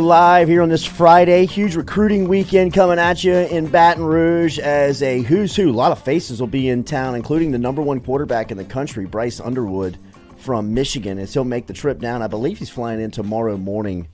Live here on this Friday, huge recruiting weekend coming at you in Baton Rouge as a who's who. A lot of faces will be in town, including the number one quarterback in the country, Bryce Underwood from Michigan, as he'll make the trip down. I believe he's flying in tomorrow morning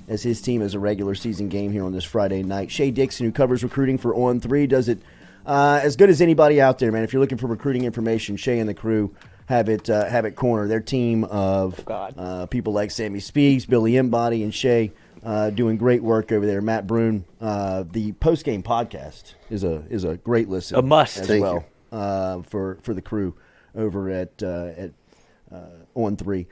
as his team has a regular season game here on this Friday night. Shea Dixon, who covers recruiting for On3, does it as good as anybody out there, man. If you're looking for recruiting information, Shea and the crew have it cornered. Their team of people like Sammy Speaks, Billy Embody, and Shea doing great work over there. Matt Brune, the post-game podcast is a great listen. A must. As Thank well for the crew over at On3.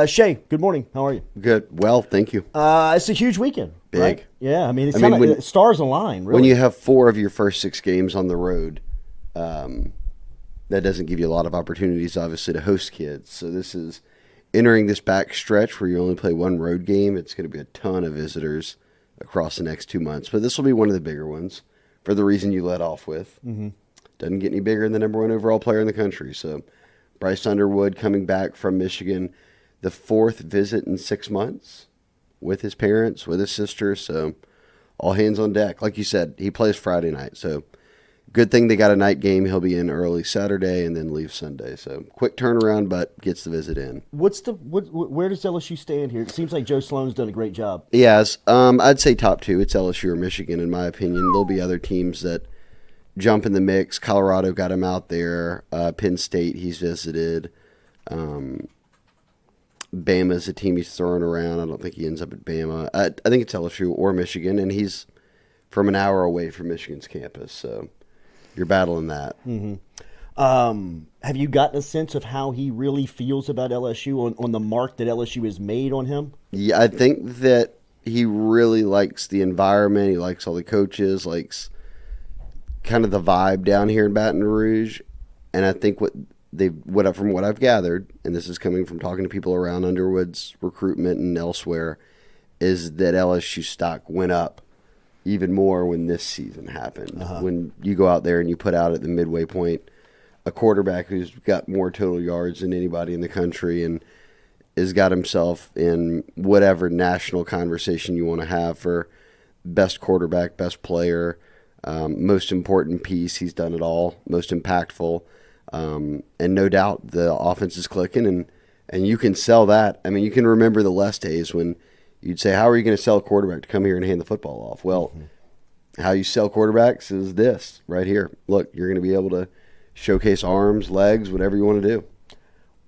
Shea, good morning. How are you? Good. Well, thank you. It's a huge weekend. Big. Right? Yeah, I mean, it's kind of stars align, really. When you have 4 of your first 6 games on the road, that doesn't give you a lot of opportunities, obviously, to host kids. So this is entering this back stretch where you only play 1 road game. It's going to be a ton of visitors across the next 2 months. But this will be one of the bigger ones for the reason you led off with. Mm-hmm. Doesn't get any bigger than the number 1 overall player in the country. So Bryce Underwood coming back from Michigan, the 4th visit in 6 months with his parents, with his sister. So all hands on deck. Like you said, he plays Friday night. So good thing they got a night game. He'll be in early Saturday and then leave Sunday. So quick turnaround, but gets the visit in. Where does LSU stand here? It seems like Joe Sloan's done a great job. Yes, I'd say top 2. It's LSU or Michigan, in my opinion. There'll be other teams that jump in the mix. Colorado got him out there. Penn State, he's visited. Bama's a team he's throwing around. I don't think he ends up at Bama. I think it's LSU or Michigan, and he's from an hour away from Michigan's campus. So you're battling that. Mm-hmm. Have you gotten a sense of how he really feels about LSU on the mark that LSU has made on him? Yeah, I think that he really likes the environment. He likes all the coaches, likes kind of the vibe down here in Baton Rouge. And I think from what I've gathered, and this is coming from talking to people around Underwood's recruitment and elsewhere, is that LSU stock went up even more when this season happened. Uh-huh. When you go out there and you put out at the midway point a quarterback who's got more total yards than anybody in the country and has got himself in whatever national conversation you want to have for best quarterback, best player, most important piece. He's done it all, most impactful. And no doubt the offense is clicking, and you can sell that. I mean, you can remember the Les days when you'd say, how are you going to sell a quarterback to come here and hand the football off? Well, how you sell quarterbacks is this right here. Look, you're going to be able to showcase arms, legs, whatever you want to do.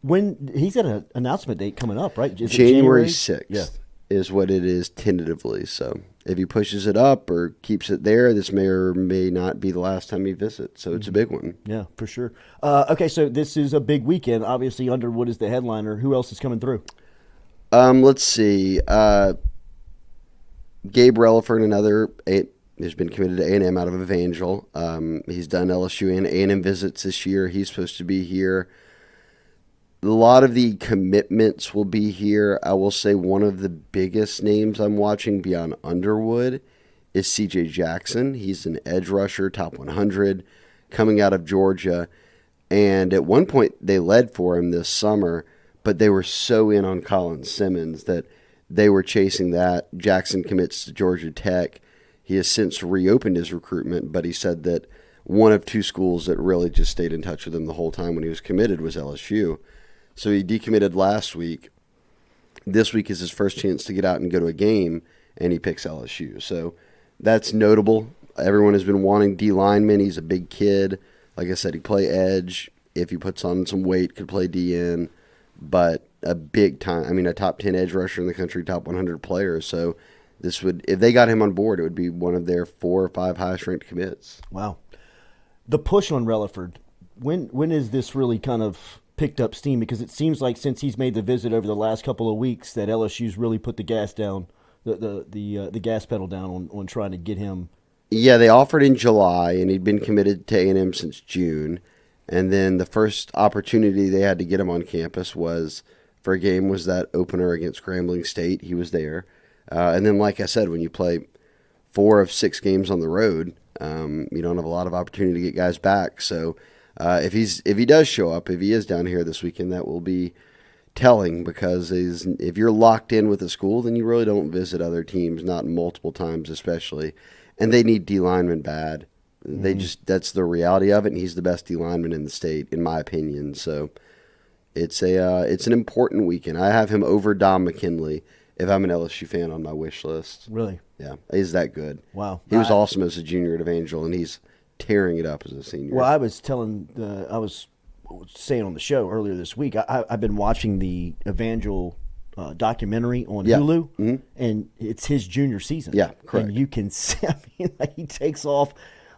When he's got an announcement date coming up, right? January 6th is what it is tentatively. So if he pushes it up or keeps it there, this may or may not be the last time he visits. So it's a big one. Yeah, for sure. Okay, so this is a big weekend. Obviously, Underwood is the headliner. Who else is coming through? Let's see. Gabe Relaford, another has been committed to A&M out of Evangel. He's done LSU and A&M visits this year. He's supposed to be here. A lot of the commitments will be here. I will say one of the biggest names I'm watching beyond Underwood is C.J. Jackson. He's an edge rusher, top 100, coming out of Georgia. And at one point, they led for him this summer, but they were so in on Colin Simmons that they were chasing that. Jackson commits to Georgia Tech. He has since reopened his recruitment, but he said that one of 2 schools that really just stayed in touch with him the whole time when he was committed was LSU. So he decommitted last week. This week is his first chance to get out and go to a game, and he picks LSU. So that's notable. Everyone has been wanting D lineman. He's a big kid. Like I said, he play edge. If he puts on some weight, could play DN. But a big time, a top 10 edge rusher in the country, top 100 player. So this would, if they got him on board, it would be one of their 4 or 5 highest ranked commits. Wow. The push on Relaford, when is this really kind of picked up steam? Because it seems like since he's made the visit over the last couple of weeks that LSU's really put the gas down, the gas pedal down on trying to get him. Yeah, they offered in July, and he'd been committed to A&M since June. And then the first opportunity they had to get him on campus was that opener against Grambling State. He was there. And then, like I said, when you play 4 of 6 games on the road, you don't have a lot of opportunity to get guys back. So if he does show up, if he is down here this weekend, that will be telling because if you're locked in with a school, then you really don't visit other teams, not multiple times especially. And they need D linemen bad. That's the reality of it, and he's the best D lineman in the state, in my opinion. So it's an important weekend. I have him over Dom McKinley if I'm an LSU fan on my wish list. Really? Yeah, he's that good. Wow. He was awesome as a junior at Evangel, and he's tearing it up as a senior. Well, I was saying on the show earlier this week, I've been watching the Evangel documentary on Hulu, and it's his junior season. Yeah, correct. And you can see, like, he takes off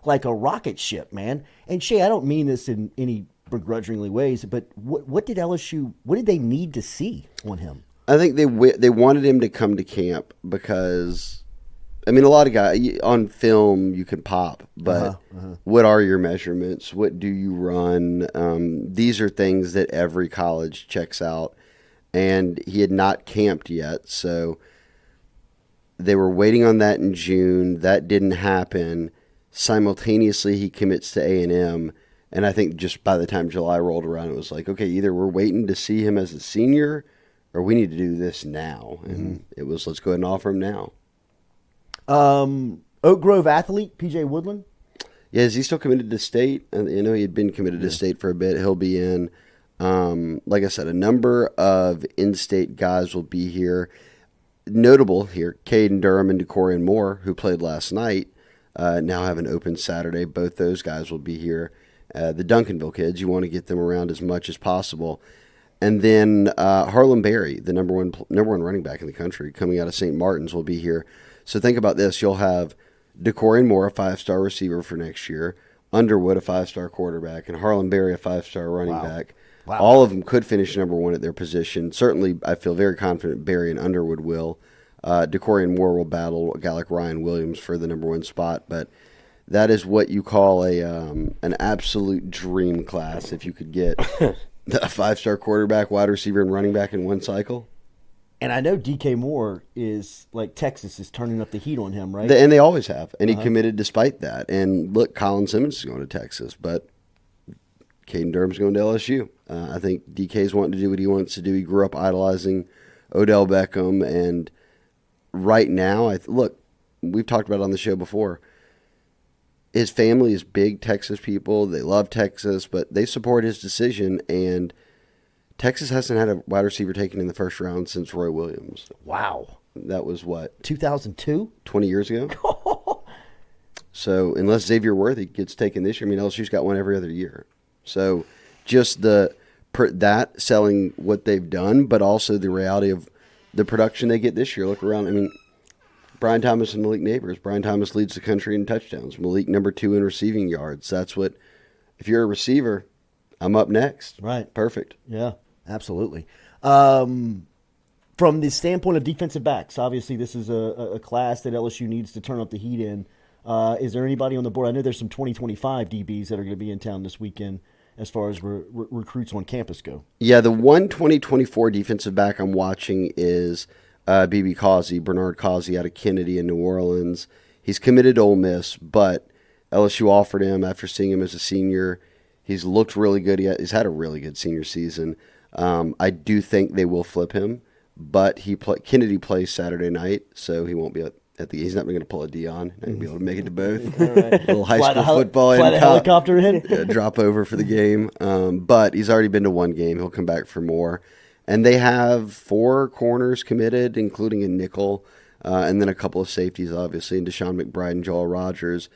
like a rocket ship, man. And Shay, I don't mean this in any begrudgingly ways, but what did they need to see on him? I think they wanted him to come to camp because, I mean, a lot of guys on film you can pop, but what are your measurements? What do you run? These are things that every college checks out, and he had not camped yet, so they were waiting on that in June. That didn't happen. Simultaneously, he commits to A&M. And I think just by the time July rolled around, it was like, okay, either we're waiting to see him as a senior or we need to do this now. And it was, let's go ahead and offer him now. Oak Grove athlete, PJ Woodland. Yeah, is he still committed to state? He had been committed to state for a bit. He'll be in. Like I said, a number of in-state guys will be here. Notable here, Caden Durham and Decorian Moore, who played last night, now have an open Saturday. Both those guys will be here. The Duncanville kids, you want to get them around as much as possible. And then Harlan Berry, the number one running back in the country, coming out of St. Martin's, will be here. So think about this. You'll have Decorian Moore, a 5-star receiver for next year, Underwood, a 5-star quarterback, and Harlan Berry, a 5-star running back. Wow. All of them could finish number one at their position. Certainly, I feel very confident Berry and Underwood will. Decorian Moore will battle a guy like Ryan Williams for the number one spot, but that is what you call an absolute dream class if you could get a 5-star quarterback, wide receiver, and running back in one cycle. And I know DK Moore is, like, Texas is turning up the heat on him, right? And they always have. And he committed despite that. And look, Colin Simmons is going to Texas, but Caden Durham's going to LSU. I think DK's wanting to do what he wants to do. He grew up idolizing Odell Beckham. And right now, look, we've talked about it on the show before. His family is big Texas people. They love Texas, but they support his decision. And Texas hasn't had a wide receiver taken in the first round since Roy Williams. Wow. That was what? 2002? 20 years ago. So unless Xavier Worthy gets taken this year, I mean, LSU's got one every other year. So just that selling what they've done, but also the reality of the production they get this year. Look around. I mean, Brian Thomas and Malik Neighbors. Brian Thomas leads the country in touchdowns. Malik number 2 in receiving yards. That's what, if you're a receiver, I'm up next. Right. Perfect. Yeah, absolutely. From the standpoint of defensive backs, obviously this is a class that LSU needs to turn up the heat in. Is there anybody on the board? I know there's some 2025 DBs that are going to be in town this weekend as far as recruits on campus go. Yeah, the one 2024 defensive back I'm watching is BB Causey, Bernard Causey out of Kennedy in New Orleans. He's committed to Ole Miss, but LSU offered him after seeing him as a senior. He's looked really good. He's had a really good senior season. I do think they will flip him, but Kennedy plays Saturday night, so he won't be he's not going to pull a Dion. Not going to be able to make it to both. Right. A little high school football fly the helicopter in. Drop over for the game. But he's already been to one game. He'll come back for more. And they have 4 corners committed, including a nickel, and then a couple of safeties, obviously, and Deshaun McBride and Joel Rogers.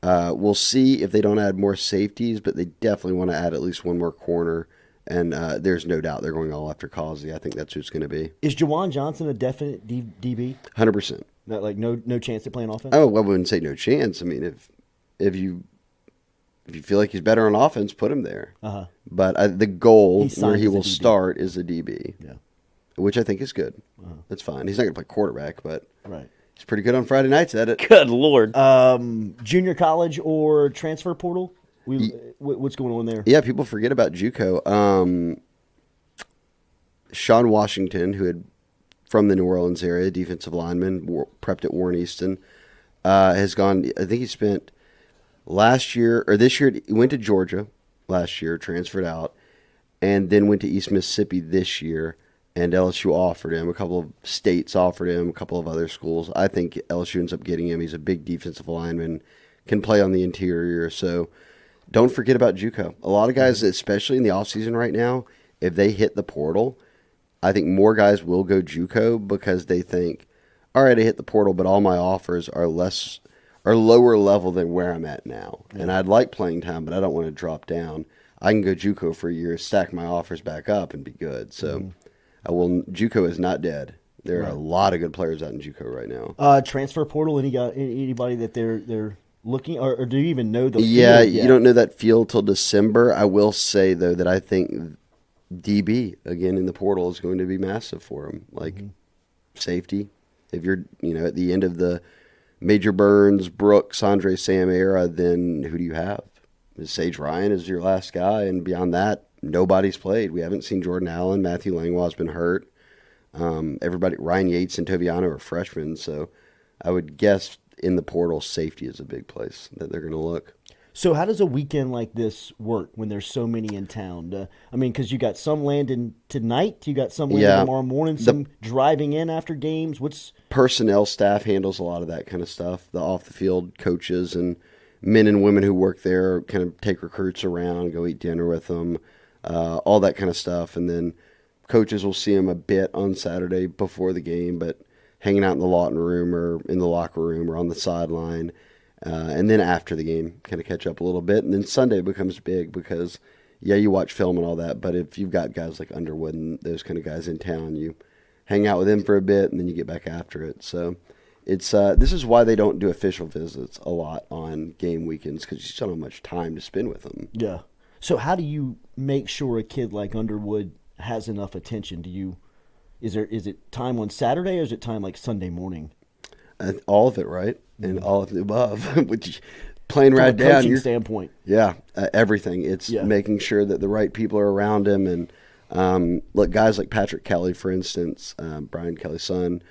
We'll see if they don't add more safeties, but they definitely want to add at least one more corner. And there's no doubt they're going all after Causey. I think that's who it's going to be. Is Jawan Johnson a definite DB? 100%. No chance at playing offense? Oh, I wouldn't say no chance. I mean, if you feel like he's better on offense, put him there. Uh-huh. But the goal where he will start is a DB, which I think is good. Uh-huh. That's fine. He's not going to play quarterback, but he's pretty good on Friday nights at it. Good Lord. Junior college or transfer portal? What's going on there? Yeah, people forget about JUCO. Sean Washington, who had from the New Orleans area, defensive lineman, prepped at Warren Easton, has gone. I think he spent last year or this year. He went to Georgia last year, transferred out, and then went to East Mississippi this year, and LSU offered him. A couple of states offered him, a couple of other schools. I think LSU ends up getting him. He's a big defensive lineman, can play on the interior. So don't forget about JUCO. A lot of guys, especially in the offseason right now, if they hit the portal, I think more guys will go JUCO because they think, all right, I hit the portal, but all my offers are lower level than where I'm at now. Yeah. And I'd like playing time, but I don't want to drop down. I can go JUCO for a year, stack my offers back up, and be good. So JUCO is not dead. There are a lot of good players out in JUCO right now. Transfer portal, anybody that they're looking, or do you even know the field yet? You don't know that field till December. I will say, though, that I think DB, again, in the portal is going to be massive for him. Like safety. If you're, at the end of the Major Burns, Brooks, Andre Sam era, then who do you have? Sage Ryan is your last guy, and beyond that, nobody's played. We haven't seen Jordan Allen. Matthew Langlois been hurt. Everybody, Ryan Yates and Toviano are freshmen, so I would guess in the portal, safety is a big place that they're going to look. So how does a weekend like this work when there's so many in town? Because you got some landing tonight, you got some landing tomorrow morning, some driving in after games. What's personnel staff handles a lot of that kind of stuff. The off-the-field coaches and men and women who work there kind of take recruits around, go eat dinner with them, all that kind of stuff. And then coaches will see them a bit on Saturday before the game, but hanging out in the Lawton room or in the locker room or on the sideline. And then after the game, kind of catch up a little bit. And then Sunday becomes big because, you watch film and all that. But if you've got guys like Underwood and those kind of guys in town, you hang out with them for a bit and then you get back after it. So it's this is why they don't do official visits a lot on game weekends, because you just don't have much time to spend with them. Yeah. So how do you make sure a kid like Underwood has enough attention? Is it time on Saturday or is it time like Sunday morning? All of it, right? And all of the above, which playing right down. From a coaching standpoint. Yeah, everything. It's making sure that the right people are around him. And look, guys like Patrick Kelly, for instance, Brian Kelly's son,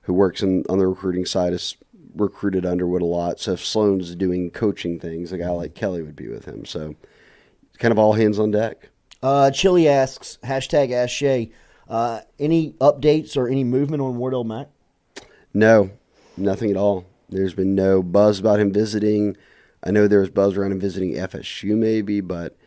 who works on the recruiting side, has recruited Underwood a lot. So if Sloan's doing coaching things, a guy like Kelly would be with him. So it's kind of all hands on deck. Chili asks, #AskShay, any updates or any movement on Wardell Mack? No, nothing at all. There's been no buzz about him visiting. I know there was buzz around him visiting FSU maybe, but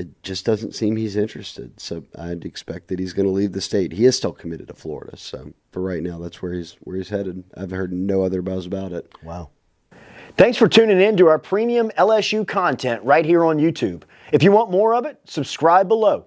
it just doesn't seem he's interested. So I'd expect that he's going to leave the state. He is still committed to Florida. So for right now, that's where he's headed. I've heard no other buzz about it. Wow. Thanks for tuning in to our premium LSU content right here on YouTube. If you want more of it, subscribe below.